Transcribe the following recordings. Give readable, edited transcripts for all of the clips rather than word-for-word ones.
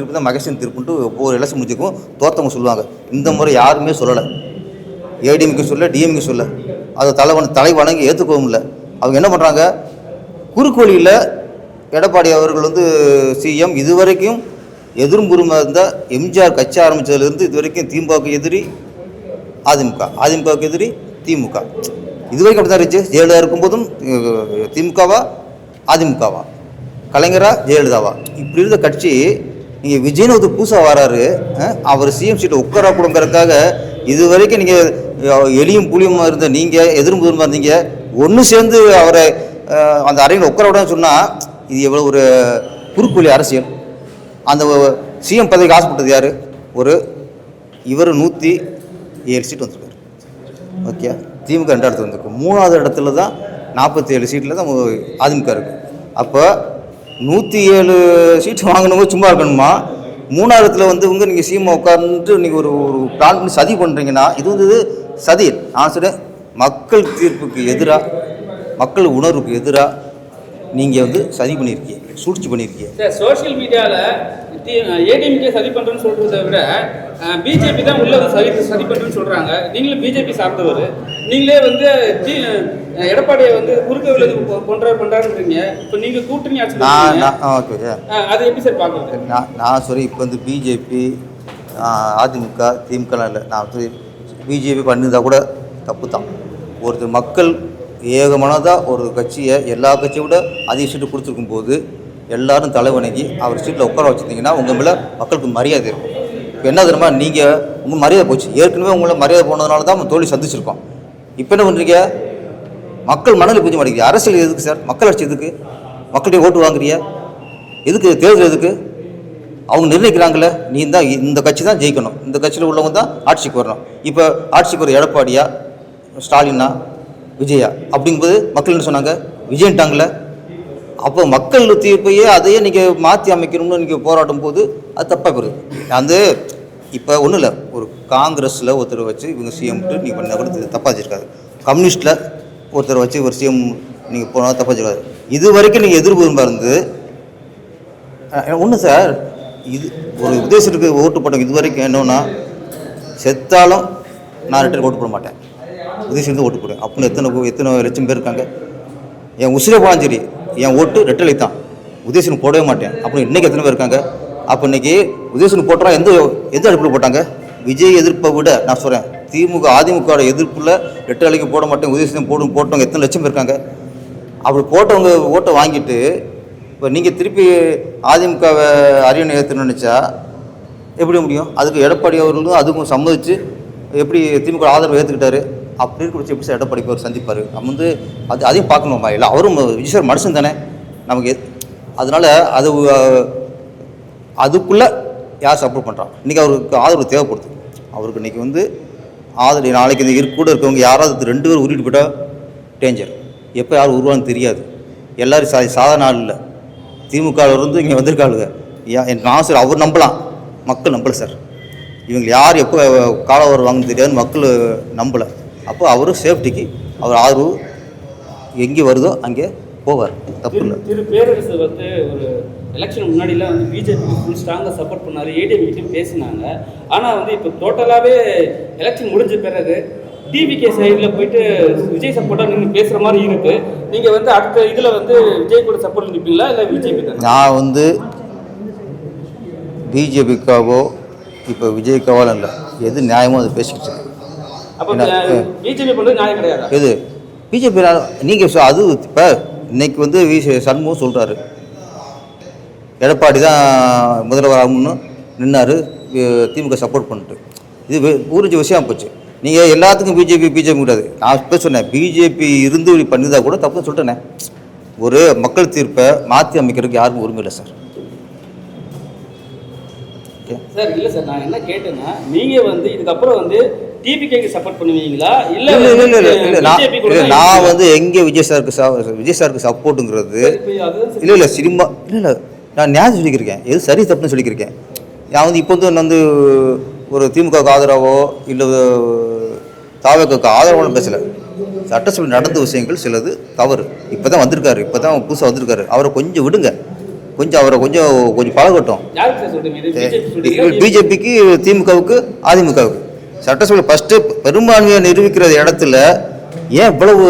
திருப்பி தான் மகேசன் திருப்புன்ட்டு ஒவ்வொரு எலெக்ஷன் முடிஞ்சுக்கும் தோற்றவங்க சொல்லுவாங்க. இந்த முறை யாருமே சொல்லலை, ஏடிஎம்கே சொல்ல, டிஎம்கே சொல்ல, அதை தலை வணங்கி ஏற்றுக்கவும் இல்லை. அவங்க என்ன பண்ணுறாங்க, குறுக்கு வழியில் எடப்பாடி அவர்கள் வந்து சிஎம் இதுவரைக்கும் எதிர்புறமாக இருந்தால் எம்ஜிஆர் கட்சி ஆரம்பித்ததுலேருந்து இது வரைக்கும் திமுகவுக்கு எதிரி அதிமுக, அதிமுகவுக்கு எதிரி திமுக, இது வரைக்கும் அப்படி தான் இருந்துச்சு. ஜெயலலிதா இருக்கும்போதும் திமுகவா அதிமுகவா, கலைஞரா ஜெயலலிதாவா, இப்படி இருந்த கட்சி நீங்கள் விஜய்னு ஒரு புதுசாக வராரு, அவர் சிஎம் சீட்டை உட்காரா கூடங்கிறதுக்காக இது வரைக்கும் நீங்கள் எளியும் புளியுமா இருந்த நீங்கள் எதிர்புறமாக இருந்தீங்க, ஒன்று சேர்ந்து அவரை அந்த அறையில் உட்கார விடான்னு சொன்னால் இது எவ்வளோ ஒரு குறுக்குவழி அரசியல். அந்த சிஎம் பதவிக்கு ஆசைப்பட்டது யார், இவர் 107 சீட் வந்திருக்காரு. ஓகே, திமுக 2 இடத்துல வந்திருக்கு. 3வது இடத்துல தான் 47 சீட்டில் தான் அதிமுக இருக்குது. அப்போ 107 சீட்டு வாங்கணுங்க சும்மா இருக்கணுமா? 3வது இடத்துல வந்து நீங்கள் சிஎம் உட்கார்ந்துட்டு நீங்கள் ஒரு பிளான் பண்ணி சதி பண்ணுறீங்கன்னா இது வந்து சதி. நான் சொல்கிறேன், மக்கள் தீர்ப்புக்கு எதிராக, மக்கள் உணர்வுக்கு எதிராக நீங்கள் வந்து சதி பண்ணியிருக்கீங்க, சூழ்ச்சி பண்ணியிருக்கீங்க. சார், சோஷியல் மீடியாவில் ஏடிஎம்கே சதி பண்ணுறேன்னு சொல்கிறத விட பிஜேபி தான் உள்ள சதி பண்ணுறேன்னு சொல்கிறாங்க. நீங்களும் பிஜேபி சார்ந்தவர், நீங்களே வந்து எடப்பாடியை வந்து குறுக்க விழுது பண்ணுறாருன்றீங்க. இப்போ நீங்கள் கூட்டணி ஆட்சி, ஓகே, அதை எப்படி சார் பார்க்குறது? நான் சொல்லி இப்போ வந்து பிஜேபி அதிமுக திமுகலாம் இல்லை, நான் வந்து பிஜேபி பண்ணியிருந்தால் கூட தப்பு தான். ஒருத்தர் மக்கள் ஏகமானதாக ஒரு கட்சியை எல்லா கட்சியை விட அதிக சீட்டு கொடுத்துருக்கும் போது எல்லாரும் தலைவணங்கி அவர் சீட்டில் உட்கார வச்சுருந்தீங்கன்னா உங்கள் மேலே மக்களுக்கு மரியாதை இருக்கும். இப்போ என்ன தெரியுமா, நீங்கள் உங்கள் மரியாதை போச்சு, ஏற்கனவே உங்களை மரியாதை போனதுனால தான் நம்ம தோல்வி சந்திச்சிருக்கோம். இப்போ என்ன பண்ணுறீங்க, மக்கள் மனநிலை புரிஞ்ச மாட்டேங்குது. அரசியல் எதுக்கு சார், மக்கள் ஆட்சி எதுக்கு, மக்கள்கிட்ட ஓட்டு வாங்குறியா எதுக்கு, தேர்தல் எதுக்கு? அவங்க நிர்ணயிக்கிறாங்களே, நீ தான் இந்த கட்சி தான் ஜெயிக்கணும், இந்த கட்சியில் உள்ளவங்க தான் ஆட்சிக்கு வரணும். இப்போ ஆட்சிக்கு ஒரு எடப்பாடியா ஸ்டாலினா விஜயா அப்படிங்கும்போது மக்கள் என்ன சொன்னாங்க, விஜயன்ட்டாங்களே. அப்போ மக்கள் தீர்ப்பையே அதையே நீங்கள் மாற்றி அமைக்கணும்னு நீங்கள் போராடும் போது அது தப்பாக போகுது. அந்த இப்போ ஒன்றும் இல்லை, ஒரு காங்கிரஸில் ஒருத்தரை வச்சு இவங்க சிஎம்ட்டு நீங்கள் பண்ண கூட தப்பாக வச்சுருக்காரு, கம்யூனிஸ்ட்டில் ஒருத்தரை வச்சு ஒரு சிஎம் நீங்கள் போனால் தப்பாக வச்சுருக்காரு. இது வரைக்கும் நீங்கள் எதிர்பார்ப்பாக இருந்து ஒன்று சார், இது ஒரு உதயசனுக்கு ஓட்டு போட்டவங்க இது வரைக்கும் என்னன்னா, செத்தாலும் நான் ரிட்டர்ன் ஓட்டு போட மாட்டேன், உதயசனுக்கு ஓட்டு போடுவேன் அப்படின்னு எத்தனை லட்சம் பேர் இருக்காங்க. என் உசிரே போனாலும் சரி என் ஓட்டு ரெட்டலை தான், உதயசனுக்கு போடவே மாட்டேன் அப்படின்னு இன்றைக்கி எத்தனை பேர் இருக்காங்க. அப்போ இன்றைக்கி உதயசனுக்கு போட்டால் எந்த அடுப்பில் போட்டாங்க, விஜய் எதிர்ப்பை விட நான் சொல்கிறேன் திமுக அதிமுகவோட எதிர்ப்பில் ரெட்டலைக்கு போட மாட்டேன் உதயசனம் போட்டவங்க எத்தனை லட்சம் பேர் இருக்காங்க. அப்படி போட்டவங்க ஓட்டை வாங்கிட்டு இப்போ நீங்கள் திருப்பி அதிமுகவை அரியணை ஏற்றணும்னு நினச்சா எப்படி முடியும்? அதுக்கு எடப்பாடி அவர்களும் அதுக்கும் சம்மதிச்சு எப்படி திமுக ஆதரவு ஏற்றுக்கிட்டாரு, அப்படி இருக்க எப்படி சார் எடப்பாடிக்கு அவர் சந்திப்பார்? நம்ம வந்து அதையும் பார்க்கணுமா? இல்லை அவரும் விஜய் சார் மனுஷன் தானே நமக்கு. அதனால் அதுக்குள்ளே யார் சப்போர்ட் பண்ணுறான், இன்றைக்கி அவருக்கு ஆதரவு தேவைப்படுது. அவருக்கு இன்றைக்கி வந்து ஆதரவு நாளைக்கு இந்த கூட இருக்கவங்க யாராவது 2 பேர் உருவிட்டு போயிட்டால் டேஞ்சர். எப்போ யார் உருவான்னு தெரியாது. எல்லோரும் சாதாரண ஆள் இல்லை, திமுகவிலிருந்து இங்கே வந்திருக்காளுங்க. நான் சார் அவர் நம்பலாம், மக்கள் நம்பலை சார். இவங்க யார் எப்போ காலம் வருவாங்கன்னு தெரியாது, மக்கள் நம்பலை. அப்போ அவரும் சேஃப்டிக்கு அவர் ஆதரவு எங்கே வருதோ அங்கே போவார், தப்பு இல்லை. திரு பேரரசு வந்து ஒரு எலெக்ஷன் முன்னாடிலாம் வந்து பிஜேபி ஃபுல் ஸ்ட்ராங்காக சப்போர்ட் பண்ணார், ஏடிஎம்கிட்டையும் பேசினாங்க. ஆனால் வந்து இப்போ டோட்டலாகவே எலெக்ஷன் முடிஞ்ச பிறகு டிவிகே சைடில் போயிட்டு விஜய் சப்போர்ட்டாக நீங்கள் பேசுகிற மாதிரி இருக்குது. நீங்கள் வந்து அடுத்த இதில் வந்து விஜய் கூட சப்போர்ட் நிற்பீங்களா இல்லை பிஜேபி தான்? நான் வந்து பிஜேபிக்காவோ இப்போ விஜய்க்காவோ இல்லை, எது நியாயமோ அதை பேசிக்கிட்டு. அப்போ பிஜேபி பண்ணுறது நியாயம் கிடையாது. எது பிஜேபி நீங்கள் அது இப்போ இன்னைக்கு வந்து சண்முகம் சொல்கிறாரு எடப்பாடி தான் முதல்வர் ஆகணும்னு நின்னார், திமுக சப்போர்ட் பண்ணிட்டு. இது ஊரிஞ்ச விஷயம் போச்சு. நீங்கள் எல்லாத்துக்கும் பிஜேபி கூடாது. நான் இப்போ சொன்னேன், பிஜேபி இருந்து பண்ணியிருந்தா கூட தப்புன்னு சொல்லிட்டேனே. ஒரு மக்கள் தீர்ப்பை மாற்றி அமைக்கிறதுக்கு யாருக்கும் உரிமை இல்லை சார். சார் இல்லை சார், நான் என்ன கேட்டேன்னா, நீங்கள் வந்து இதுக்கப்புறம் வந்து டிபிகேக்கு சப்போர்ட் பண்ணுவீங்களா இல்லை? நான் வந்து எங்கே விஜய் சாருக்கு சப்போர்ட்டுங்கிறது இல்லை சினிமா இல்லை, நான் நியாயம் சொல்லிக்கிருக்கேன், எது சரி தப்புன்னு சொல்லிக்கிருக்கேன். நான் வந்து இப்போ வந்து நான் வந்து ஒரு திமுக ஆதரவோ இல்லை தாவக ஆதரவோன்னு பேசலை. சட்டசபை நடந்த விஷயங்கள் சிலது தவறு. இப்போ தான் வந்திருக்காரு, இப்போ தான் புதுசாக வந்திருக்காரு, அவரை கொஞ்சம் விடுங்க. கொஞ்சம் அவரை கொஞ்சம் பழகட்டும். யாருக்கு சார் சொல்றீங்க? இது BJP சொல்றீங்களா? பிஜேபிக்கு, திமுகவுக்கு, அதிமுகவுக்கு சட்டசபையில் ஃபஸ்ட்டு பெரும்பான்மையை நிரூபிக்கிற இடத்துல ஏன் இவ்வளவு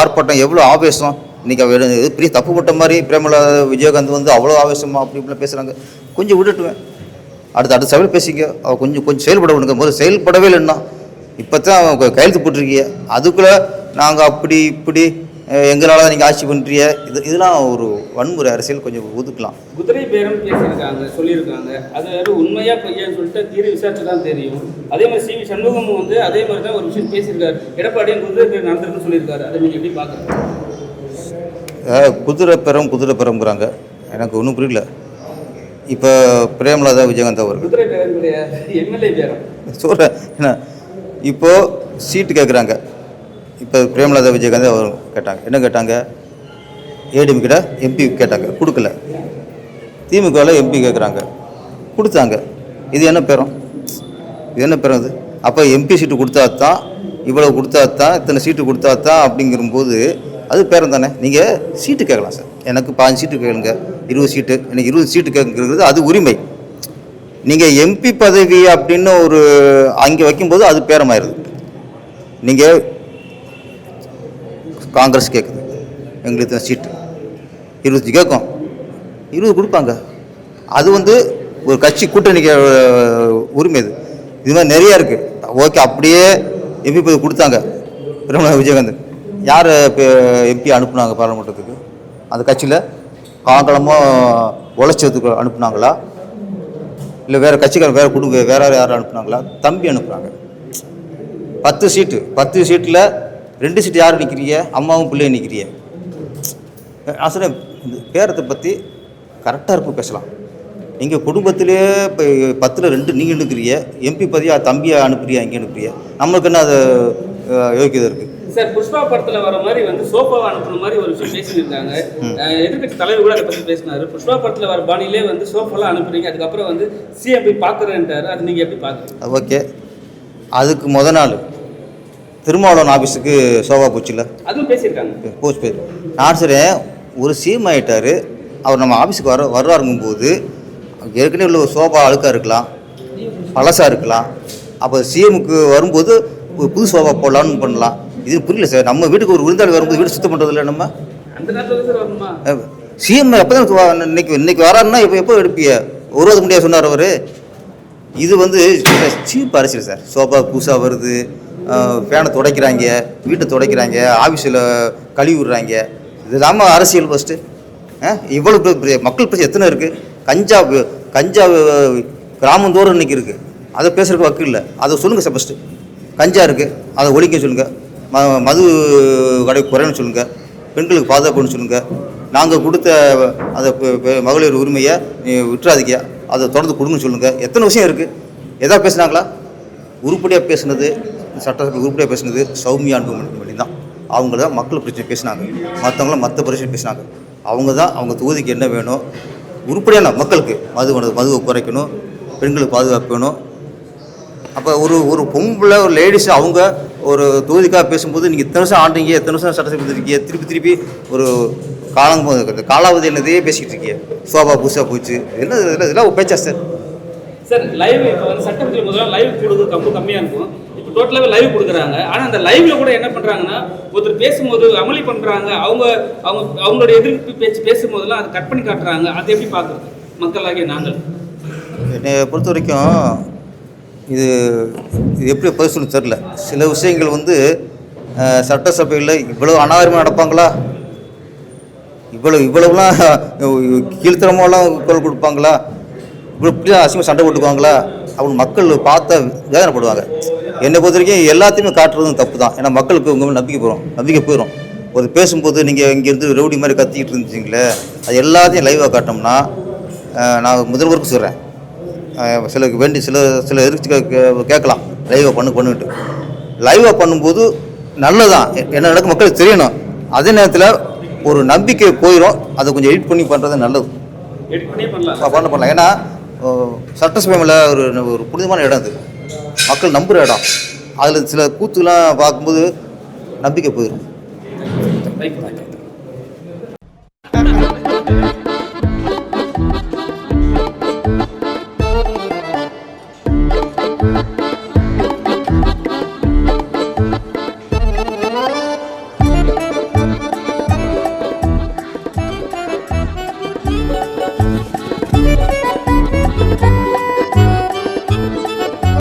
ஆர்ப்பாட்டம், எவ்வளோ ஆவேசம்? இன்றைக்கி அவர் பெரிய தப்பு போட்ட மாதிரி பிரேமலா விஜயகாந்த் வந்து அவ்வளோ ஆவேசமாக அப்படி இப்படிலாம் பேசுகிறாங்க. கொஞ்சம் விட்டுட்டுவேன், அடுத்த சபையில் பேசிக்க. அவள் கொஞ்சம் செயல்பட விடுங்க. முதல்ல செயல்படவே இல்லைன்னா இப்போ தான் கையெழுத்து போட்டிருக்கீங்க, அதுக்குள்ளே நாங்கள் அப்படி இப்படி எங்களால் தான் நீங்கள் ஆட்சி பண்ணுறீங்க, இதெல்லாம் ஒரு வன்முறை அரசியல். கொஞ்சம் ஒதுக்கலாம். குதிரை பேரம் பேசியிருக்காங்க, சொல்லியிருக்காங்க. அது உண்மையாக பொய்யான்னு சொல்லிட்டு தீர விசாரிச்சு தான் தெரியும். அதே மாதிரி CV சண்முகமும் வந்து அதே மாதிரி தான் ஒரு விஷயம் பேசியிருக்காரு. எடப்பாடியும் குதிரை பேரம் நடந்திருக்குன்னு சொல்லியிருக்காரு. அதை நீங்கள் எப்படி பார்க்குறீங்க? குதிரை பெறம்ங்கிறாங்க, எனக்கு ஒன்றும் புரியல. இப்போ பிரேமலதா விஜயகாந்த் அவர்கள் குதிரை பேரம் கிடையாது, MLA பேரம் சொல்கிறேன். என்ன இப்போது சீட்டு கேட்குறாங்க. இப்போ பிரேமலதா விஜயகாந்த் அவர் கேட்டாங்க, என்ன கேட்டாங்க? ஏடிஎம்கிட்ட MP கேட்டாங்க, கொடுக்கல. திமுகவில் MP கேட்குறாங்க, கொடுத்தாங்க. இது என்ன பேரம்? இது அப்போ MP சீட்டு கொடுத்தா தான், இவ்வளோ கொடுத்தா தான், இத்தனை சீட்டு கொடுத்தா தான் அப்படிங்கிறபோது அது பேரம் தானே. நீங்கள் சீட்டு கேட்கலாம் சார், எனக்கு 15 சீட்டு கேளுங்க, 20 சீட்டு, எனக்கு 20 சீட்டு கேட்குறது அது உரிமை. நீங்கள் MP பதவி அப்படின்னு ஒரு அங்கே வைக்கும்போது அது பேரமாயிருது. நீங்கள் காங்கிரஸ் கேட்குது, எங்களுக்கு சீட்டு 20 கேட்கும், 20 கொடுப்பாங்க. அது வந்து ஒரு கட்சி கூட்டணிக்கு உரிமை. இது மாதிரி நிறையா இருக்குது. ஓகே, அப்படியே MP பதவி கொடுத்தாங்க. பிரேமலதா விஜயகாந்த் யார் MP அனுப்புனாங்க பாராளுமன்றத்துக்கு? அந்த கட்சியில் காங்கலமோ உழைச்சதுக்கு அனுப்புனாங்களா, இல்லை வேறு கட்சிக்காரர் வேறு குடும்ப வேறு யாரும் அனுப்புனாங்களா? தம்பி அனுப்புனாங்க. 10 சீட்டில் 2 சீட்டு யார் நிற்கிறீங்க? அம்மாவும் பிள்ளையும் நிற்கிறீங்க. அசல இந்த பேரத்தை பற்றி கரெக்டாக இருக்கும் பேசலாம். நீங்கள் குடும்பத்திலே இப்போ 10ல் 2 நீங்கள் நிற்கிறீங்க, MP பதவியாக தம்பியை அனுப்புறியா, இங்கே அனுப்புறியா? நம்மளுக்கு என்ன அது யோக்கியதை இருக்குது? சார், புஷ்பா படத்தில் வர மாதிரி வந்து சோஃபாவை அனுப்புன மாதிரி ஒரு விஷயம் பேசியிருக்காங்க. எதிர்கட்சி தலைவர் கூட அதை பற்றி பேசினார். புஷ்பா படத்தில் வர பாணியிலே வந்து சோஃபாலாம் அனுப்புறீங்க, அதுக்கப்புறம் வந்து CM போய் பார்க்குறேன்ட்டார். அது நீங்கள் எப்படி பார்க்குறீங்க? ஓகே, அதுக்கு முத நாள் திருமாவளவன் ஆஃபீஸுக்கு சோஃபா போச்சுல்ல, அதுவும் பேசியிருக்காங்க. போஸ்ட் பேர் நான் சரி ஒரு CM ஆகிட்டார். அவர் நம்ம ஆஃபீஸுக்கு வர்றாருங்கும்போது ஏற்கனவே உள்ள ஒரு சோஃபா அழுக்காக இருக்கலாம், பழசாக இருக்கலாம். அப்போ CMக்கு வரும்போது ஒரு புது சோஃபா போடலான்னு பண்ணலாம். இது புரியல சார். நம்ம வீட்டுக்கு ஒரு விருந்தாளி வரும்போது வீடு சுத்தம் பண்ணுறதில்ல. நம்ம அந்த நேரத்தில் சார் வரணுமா? CM எப்போ தான் இன்னைக்கு வராருன்னா எப்போ எடுப்பிய வருவது முடியாது சொன்னார் அவர். இது வந்து சீப் அரசியல் சார். சோஃபா புதுசாக வருது, ஃபேனை துடைக்கிறாங்க, வீட்டை துடைக்கிறாங்க, ஆஃபீஸில் கழுவி விடுறாங்க. இது இல்லாமல் அரசியல் ஃபஸ்ட்டு. இவ்வளோ மக்கள் பிரச்சனை எத்தனை இருக்குது? கஞ்சா கிராமந்தோறும் இன்றைக்கி இருக்குது. அதை பேசுகிறதுக்கு வக்கு இல்லை. அதை சொல்லுங்கள் சார். ஃபஸ்ட்டு கஞ்சா இருக்குது, அதை ஒழிக்க சொல்லுங்கள். மது கடை குறைன்னு சொல்லுங்கள். பெண்களுக்கு பாதுகாப்புன்னு சொல்லுங்கள். நாங்கள் கொடுத்த அந்த மகளிர் உரிமையை விட்டுறாதீங்க, அதை தொடர்ந்து கொடுங்கன்னு சொல்லுங்கள். எத்தனை விஷயம் இருக்குது. எதாவது பேசுனாங்களா? உருப்படியாக பேசுனது, சட்டசபை உருப்படியாக பேசுனது சௌமியா அன்புமணி தான். அவங்க தான் மக்கள் பிரச்சனை பேசினாங்க, மற்றவங்களாம் மற்ற பிரச்சனை பேசினாங்க. அவங்க தான் அவங்க தொகுதிக்கு என்ன வேணும், உருப்படியான மக்களுக்கு மதுவை குறைக்கணும், பெண்களுக்கு பாதுகாப்பு வேணும். அப்போ ஒரு பொம்பளை ஒரு லேடிஸ் அவங்க ஒரு தொகுதிக்காக பேசும்போது நீங்கள் எத்தனை வருஷம் ஆண்டீங்க, எத்தனை வருஷம் சட்டசபை இருக்கீங்க, திருப்பி ஒரு காலாவதி என்னதையே பேசிக்கிட்டு இருக்கீங்க. சோபா புதுசாக போச்சு, என்ன இதெல்லாம் பேச்சா சார்? சார் லைவ் இப்போ வந்து சட்டத்தில் முதல்ல லைவ் கொடுக்குறது ரொம்ப கம்மியாக இருக்கும். இப்போ டோட்டலாகவே லைவ் கொடுக்குறாங்க. ஆனால் அந்த லைவ்ல கூட என்ன பண்ணுறாங்கன்னா, ஒருத்தர் பேசும்போது அமளி பண்ணுறாங்க. அவங்களுடைய எதிர்ப்பு பேச்சு பேசும்போதெல்லாம் அதை கட் பண்ணி காட்டுறாங்க. அதை எப்படி பார்க்குறது மக்களாகிய நாங்கள்? என்னை பொறுத்த வரைக்கும் இது எப்படி பேசணும்னு தெரில. சில விஷயங்கள் வந்து சட்டசபையில் இவ்வளோ அநாகரிகமாக நடப்பாங்களா, இவ்வளவுலாம் கீழ்த்தரமாலாம் குரல் கொடுப்பாங்களா, இப்படிலாம் அசிங்கமாக சண்டை போட்டுக்குவாங்களா அப்படின்னு மக்கள் பார்த்தா வேதனைப்படுவாங்க. என்னை பொறுத்த வரைக்கும் எல்லாத்தையுமே காட்டுறதும் தப்பு தான். ஏன்னா மக்களுக்கு உங்கள் மேலே நம்பிக்கை போயிடும். ஒரு பேசும்போது நீங்கள் இங்கேருந்து ரவுடி மாதிரி கத்திக்கிட்டு இருந்துச்சிங்களே, அது எல்லாத்தையும் லைவாக காட்டினோம்னா, நான் முதல்வருக்கு சொல்கிறேன், சிலருக்கு வேண்டி சில எதிர்த்து கேட்கலாம் லைவாக பண்ணிட்டு. லைவாக பண்ணும்போது நல்லதான், என்ன நடக்கும் மக்களுக்கு தெரியணும். அதே நேரத்தில் ஒரு நம்பிக்கை போயிடும். அதை கொஞ்சம் எடிட் பண்ணி பண்ணுறது நல்லது. பண்ணலாம். ஏன்னா சட்டசபையில் ஒரு புனிதமான இடம், அது மக்கள் நம்புகிற இடம். அதில் சில கூத்துலாம் பார்க்கும்போது நம்பிக்கை போயிடும். Thank you.